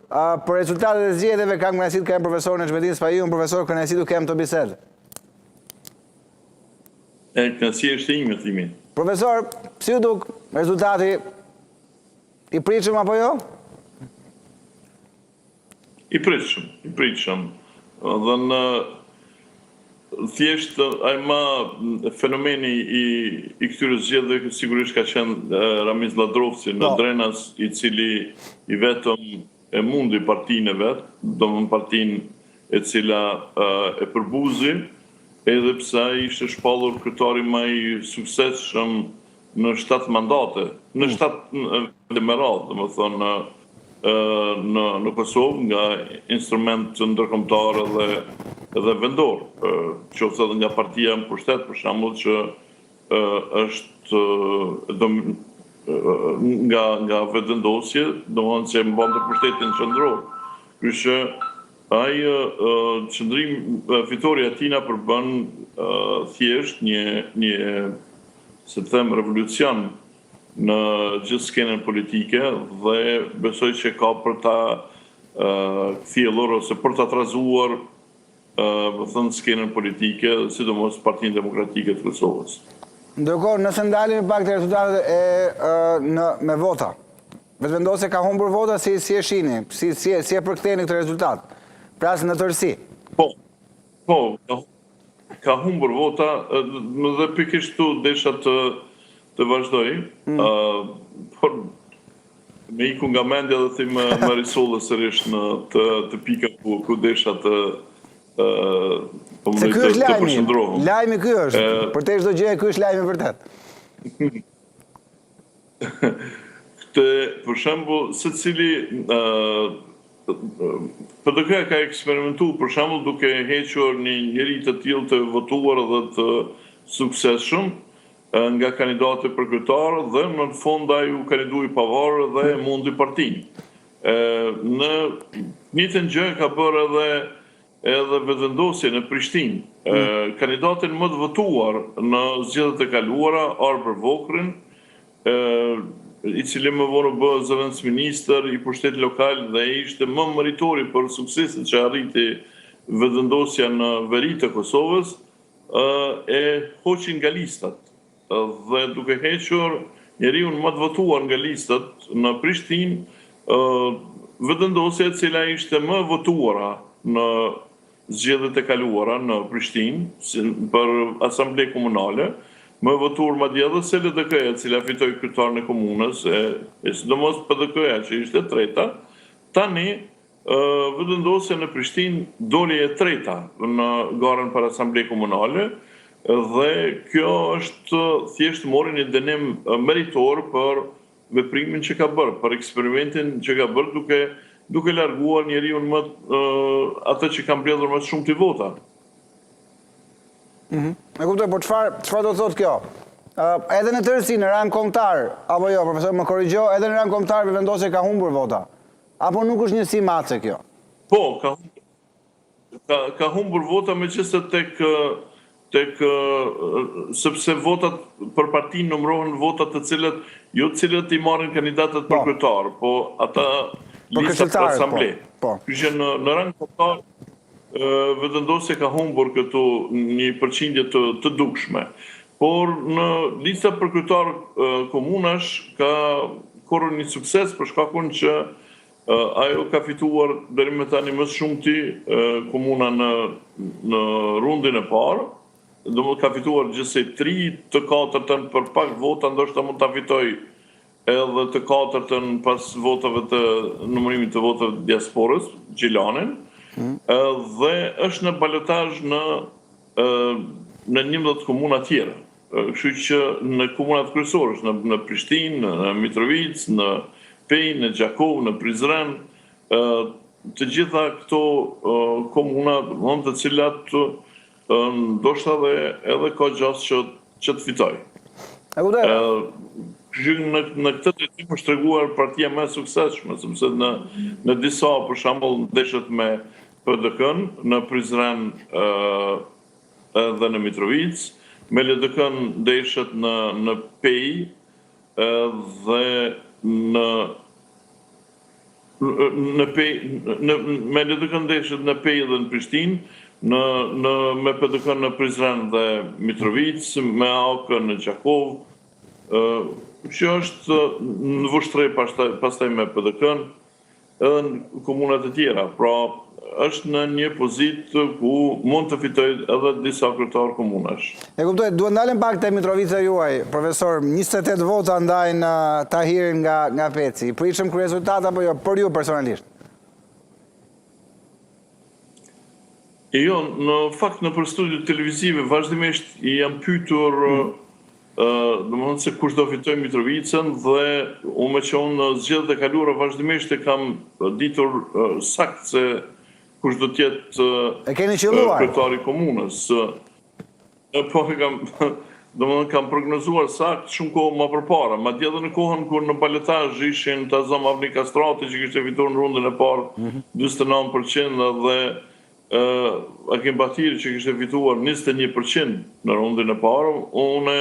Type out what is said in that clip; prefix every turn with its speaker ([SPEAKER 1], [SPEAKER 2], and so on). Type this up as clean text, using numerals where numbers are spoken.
[SPEAKER 1] për rezultatet e zgjedhjeve kam kënaqësinë kem profesorin Xhmedin Spaiun, profesor, kënaqësi kem të bisedë.
[SPEAKER 2] Kënaqësia është ime, thimi.
[SPEAKER 1] Profesor, si u duk rezultati i pritshëm apo jo?
[SPEAKER 2] I pritshëm. Dhe në thjesht ma fenomeni i këtyre zgjedhjeve sigurisht ka qenë Ramiz Ladrovci në Drenas, i cili i vetëm e mundi partinë e vetë, do më partinë e cila e përbuzi, edhe pse ishte shpallur kryetari më i suksesshëm në 7 mandate, në 7 vende me radhë, domethënë në Kosovë nga instrument ndërkombëtar edhe vendor, qoftë edhe nga partia në pushtet, për shembull, që është nga vetëvendosje, domethënë se mbante pushtetin qendror. Kështu që ai fitoria e tij na përbën thjesht një se të them revolucion në gjithë skenën politike dhe besoj që ka për ta kthjellur ose për ta trazuar skenën politike, sidomos Partinë Demokratike të Kosovës.
[SPEAKER 1] Ndërkohë, nëse ndalemi pak të rezultatet me vota, vetëvendosja ka humbur vota, si e shihni, si e përktheni këtë rezultat? Pras në tërësi.
[SPEAKER 2] Po, ka humbur vota, dhe pikërisht këtu desha të vazhdoj, por me iku nga mendja dhe thim më risollë sërish në të pika ku desha
[SPEAKER 1] se ky është lajmi, lajmi ky është, për te çdo gjë ky është lajmi vërtet.
[SPEAKER 2] Këtë, për shembull, secili PDK ka eksperimentuar, për shembull, duke hequr një njerëz të tillë të votuar dhe të suksesshëm nga kandidatë për kryetar dhe në fund ai u kandidoi pavarur dhe mundi partinë. Në njëjtën gjë ka bërë edhe vetëvendosje në Prishtinë. Kandidatin më të votuar në zgjedhjet e kaluara, Arber Vokrin, i cili më vonë bë zëvendësministër i pushtetit lokal dhe ishte më meritori për suksesin që arriti vetëvendosja në veri të Kosovës, e hoqi nga listat. Dhe duke hequr njeriu më të votuar nga listat në Prishtinë, vetëvendosja e cila ishte më votuara në zgjedhjet e kaluara në Prishtinë për asamble komunale, më votuar madje edhe se LDK-ja, e cila fitoi kryetarin e komunës, e sidomos PDK-ja që ishte treta, tani vetëvendosja në Prishtinë doli e treta në garën për asamble komunale, dhe kjo është thjesht mori një dënim meritor për veprimin që ka bërë, për eksperimentin që ka bërë duke larguar njeriu më atë që ka mbledhur më shumë të vota.
[SPEAKER 1] E kuptoj, por çfarë do të thotë kjo? Edhe në tërësi, në rang kombëtar, apo jo, profesor më korrigjo, edhe në rang kombëtar vetëvendosja ka humbur vota. Apo nuk është njësi mace kjo?
[SPEAKER 2] Po, ka humbur vota, megjithëse sepse votat për partinë numërohen votat të cilët, jo të cilët i marrin kandidatët për kryetar, po ata listat për asamble. Kështu që në rang kombëtar vetëvendosja ka humbur këtu një përqindje të dukshme. Por në lista për kryetar komunash ka korrur një sukses për shkakun që ajo ka fituar deri më tani më shumti komuna në rundin e parë, ka fituar gjithsej 3 të 4-tën për pak vota, ndoshta mund ta fitoj edhe të 4-tën pas votave të numërimit të votave të diasporës, Gjilanin, dhe është në balotazh në 11 komuna tjera. Kështu që në komunat kryesore, në Prishtinë, në Mitrovic, në Pej, në Gjakov, në Prizren, të gjitha këto komuna, të cilat ndoshta edhe ka gjasë që të fitoj. Në këtë drejtim është treguar partia më e suksesshme, sepse në disa, për shembull, ndeshjet me PDK-n, në Prizren dhe në Mitrovic, me LDK-n ndeshjet në Pej dhe me LDK-ndeshët në Pejë dhe në Prishtinë, me PDK në Prizren dhe Mitrovic, me AOK në Gjakov, që është në Vështre pastaj me PDK-n, edhe në komunat e tjera. Pra, është në një pozitë ku mund të fitoj edhe disa kryetar komunash.
[SPEAKER 1] E kuptoj, duhet ndalem pak te Mitrovica juaj, profesor, 28 vota ndajnë Tahirin nga Peci. Pritshëm ky rezultat apo jo, për ju personalisht?
[SPEAKER 2] Jo, në fakt në për studiot televizive vazhdimisht i jam pyetur domethënë se kush do fitoj Mitrovicën dhe unë me që unë zgjedhjet e kaluara vazhdimisht e kam ditur sakt se kush do t'jetë kryetari i komunës. Po kam prognozuar sakt shumë kohë më përpara, madje edhe në kohën kur në balotazh ishin Tazam Avni Kastrati që kishte fituar në rundën e parë 49% dhe Akim Batiri që kishte fituar 21% në rundën e parë, unë